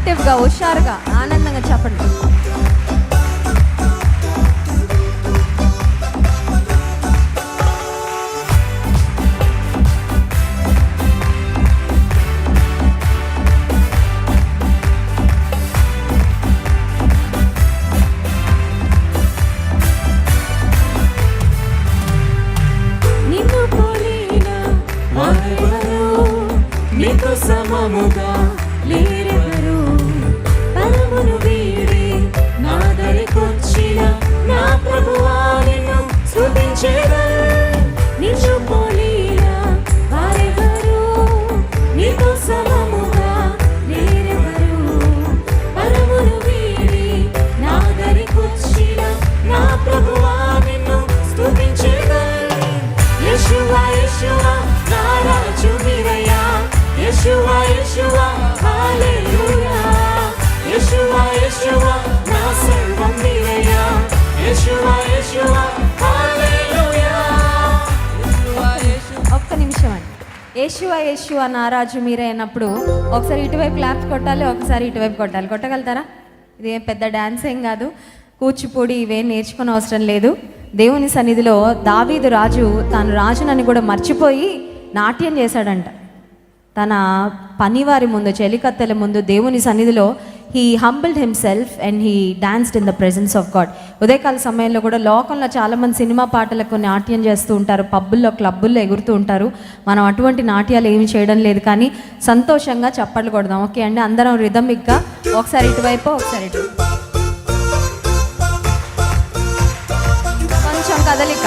యాక్టివ్గా, హుషారుగా, ఆనందంగా చెప్పండి. నీతో సమముగా లేరెవరు, పరమును వీడి నా దరికొచ్చిన నా ప్రభువా నిన్ను స్తుతించెదను. నిన్ను పోలిన వారెవరు, నీతో సమముగా లేరెవరు, పరమును వీడి నా దరికొచ్చిన నా ప్రభువా నిన్ను స్తుతించెదను. యేషువా యేషువా నా రాజు మీరయ్యా, యేషువా యేషువా హల్లెలూయా, యేషువా యేషువా నా సర్వం మీరయ్యా, యేషువా యేషువా హల్లెలూయా. ఒక్క నిమిషం అండి. యేషువా యేషువా నా రాజు మీరే అన్నప్పుడు ఒకసారి ఇటువైపు క్లాప్స్ కొట్టాలి, ఒకసారి ఇటువైపు కొట్టాలి. కొట్టగలుగుతారా? ఇది ఏం పెద్ద డాన్స్ ఏం కాదు, కూచిపూడి ఇవేం నేర్చుకునే అవసరం లేదు. దేవుని సన్నిధిలో దావీదు రాజు తాను రాజునని కూడా మర్చిపోయి నాట్యం చేశాడంట. తన పనివారి ముందు, చెలికత్తెల ముందు దేవుని సన్నిధిలో he humbled himself and he danced in the presence of God. ఉదయకాల సమయంలో కూడా లోకంలో చాలామంది సినిమా పాటలకు నాట్యం చేస్తూ ఉంటారు, పబ్బుల్లో క్లబ్బుల్లో ఎగురుతూ ఉంటారు. మనం అటువంటి నాట్యాలు ఏమి చేయడం లేదు, కానీ సంతోషంగా చప్పట్లు కొడదాం. ఓకే అండి, అందరం రిథమిక్గా ఒకసారి ఇటువైపు ఒకసారి ఇటు, కొంచెం కదలిక.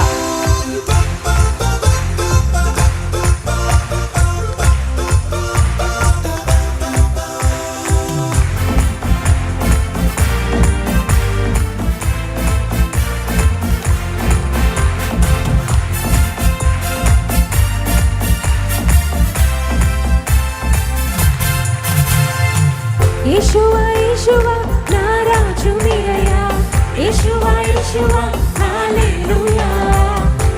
యేషువా యేషువా నా రాజు మీరయ్యా, యేషువా యేషువా హల్లెలూయా,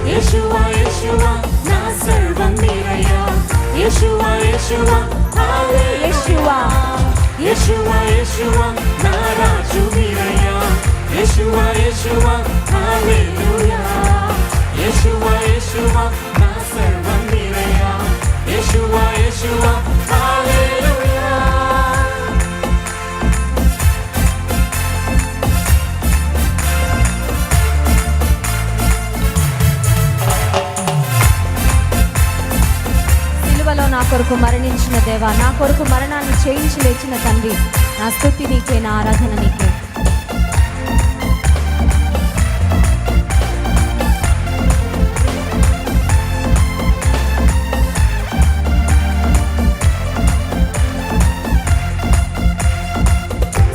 యేషువా యేషువా నా సర్వం మీరయ్యా, యేషువా యేషువా హల్లెలూయా, యేషువా యేషువా నా రాజు మీరయ్యా, యేషువా యేషువా హల్లెలూయా, యేషువా యేషువా నా సర్వం మీరయ్యా, యేషువా యేషువా హల్లెలూయా. నా కొరకు మరణించిన దేవా, నా కొరకు మరణాన్ని చేయించి లేచిన తండ్రి, నా స్తుతి నీకే, నా ఆరాధన నీకే.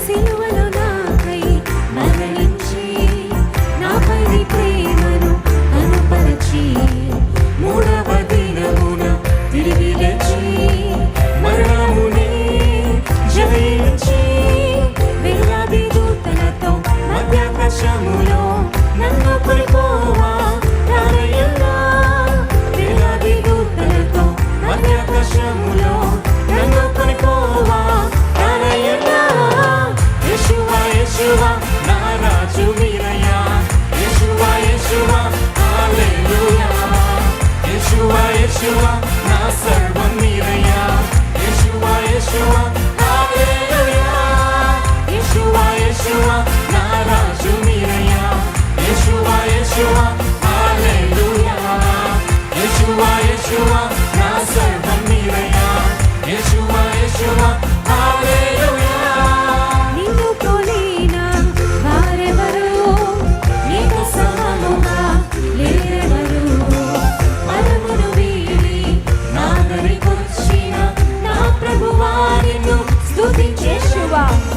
సిలువలో నాకై మరణించి నాపై నీ ప్రేమను కనుపరచి మూడవ దినమున తిరిగి లేచి మరణముని జయించి వేలాది దూతలతో మధ్యాకాశములో నన్ను కొనిపోవా రానయ్యా, వేలాది దూతలతో మధ్యాకాశములో నన్ను కొనిపోవా రానయ్యా. యేషువా యేషువా నా రాజు మీరయ్యా, యేషువా యేషువా హల్లెలూయా, యేషువా యేషువా నా సర్వం మీరయ్యా, యేషువా యేషువా హల్లెలూయా, యేషువా యేషువా నా రాజు మీరయ్యా, యేషువా యేషువా హల్లెలూయా, యేషువా యేషువా నా సర్వం మీరయ్యా, యేషువా యేషువా హల్లెలూయా. నిన్ను పోలిన వారెవరు, నీతో సమముగా లేరెవరు, పరమును వీడి నా దరికొచ్చిన నా ప్రభువా నిన్ను స్తుతించెదను.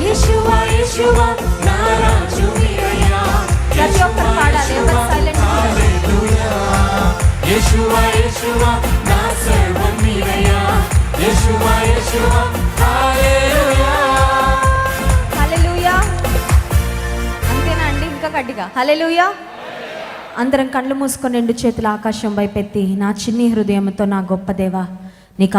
యేషువా యేషువా నా రాజు మీరయ్యా, ప్రతి ఒక్కరు పాడాలి, ఎవరు సైలెంట్ హల్లెలూయా, యేషువా యేషువా నా సర్వం మీరయ్యా, యేషువా యేషువా హల్లెలూయా. హల్లెలూయా. అంతేనా అండి? ఇంకా గట్టిగా హల్లెలూయా. అందరం కళ్ళు మూసుకొని రెండు చేతులు ఆకాశం వైపెత్తి, నా చిన్ని హృదయంతో నా గొప్ప దేవా నీకు